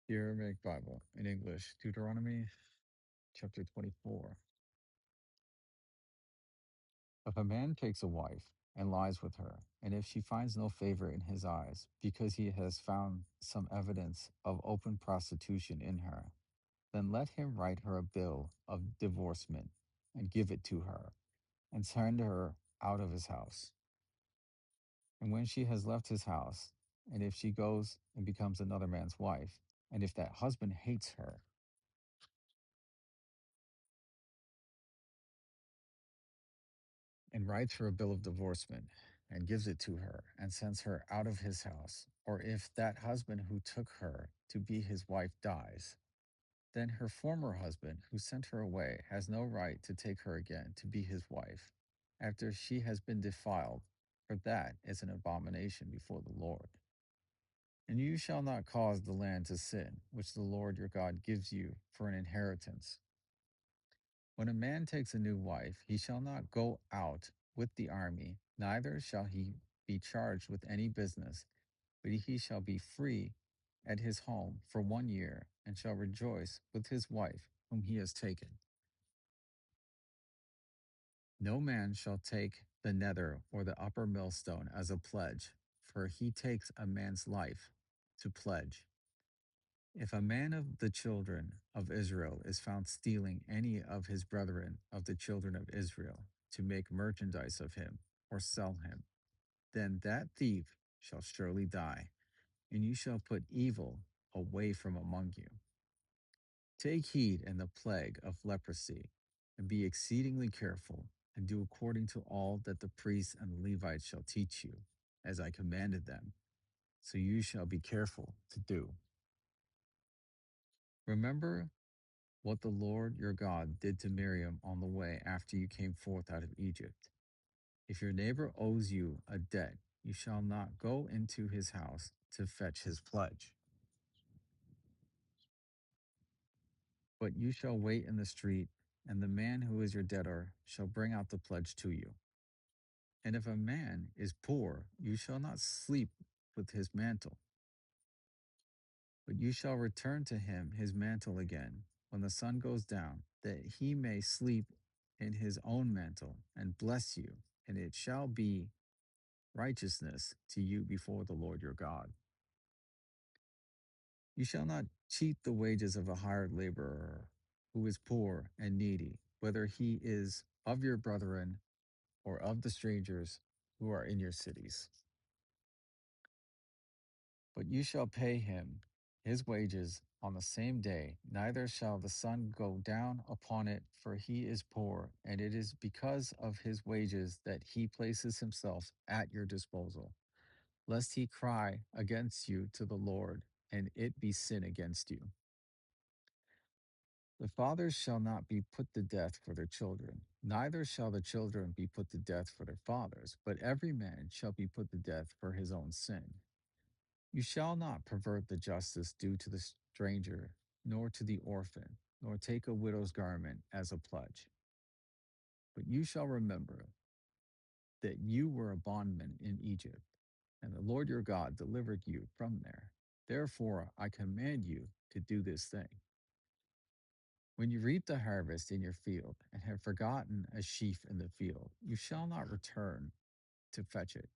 The Aramaic Bible in English, Deuteronomy Chapter 24. If a man takes a wife and lies with her, and if she finds no favor in his eyes, because he has found some evidence of open prostitution in her, then let him write her a bill of divorcement and give it to her, and send her out of his house. And when she has left his house, and if she goes and becomes another man's wife, and if that husband hates her, and writes her a bill of divorcement and gives it to her and sends her out of his house, or if that husband who took her to be his wife dies, then her former husband who sent her away has no right to take her again to be his wife after she has been defiled, for that is an abomination before the Lord. And you shall not cause the land to sin, which the Lord your God gives you for an inheritance. When a man takes a new wife, he shall not go out with the army, neither shall he be charged with any business, but he shall be free at his home for 1 year, and shall rejoice with his wife whom he has taken. No man shall take the nether or the upper millstone as a pledge, for he takes a man's life to pledge. If a man of the children of Israel is found stealing any of his brethren of the children of Israel to make merchandise of him or sell him, then that thief shall surely die, and you shall put evil away from among you. Take heed in the plague of leprosy, and be exceedingly careful, and do according to all that the priests and the Levites shall teach you, as I commanded them, so you shall be careful to do. Remember what the Lord your God did to Miriam on the way after you came forth out of Egypt. If your neighbor owes you a debt, you shall not go into his house to fetch his pledge, but you shall wait in the street, and the man who is your debtor shall bring out the pledge to you. And if a man is poor, you shall not sleep with his mantle, but you shall return to him his mantle again when the sun goes down, that he may sleep in his own mantle and bless you, and it shall be righteousness to you before the Lord your God. You shall not cheat the wages of a hired laborer who is poor and needy, whether he is of your brethren or of the strangers who are in your cities. But you shall pay him his wages on the same day, neither shall the sun go down upon it, for he is poor, and it is because of his wages that he places himself at your disposal, lest he cry against you to the Lord, and it be sin against you. The fathers shall not be put to death for their children, neither shall the children be put to death for their fathers, but every man shall be put to death for his own sin. You shall not pervert the justice due to the stranger, nor to the orphan, nor take a widow's garment as a pledge. But you shall remember that you were a bondman in Egypt, and the Lord your God delivered you from there. Therefore, I command you to do this thing. When you reap the harvest in your field and have forgotten a sheaf in the field, you shall not return to fetch it.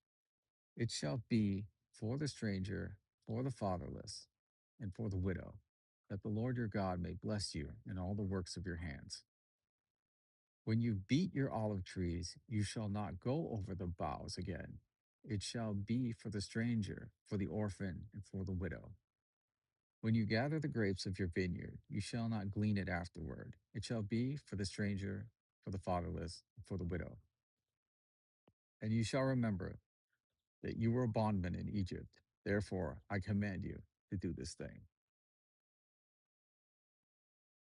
It shall be for the stranger, for the fatherless, and for the widow, that the Lord your God may bless you in all the works of your hands. When you beat your olive trees, you shall not go over the boughs again. It shall be for the stranger, for the orphan, and for the widow. When you gather the grapes of your vineyard, you shall not glean it afterward. It shall be for the stranger, for the fatherless, and for the widow. And you shall remember that you were a bondman in Egypt. Therefore, I command you to do this thing.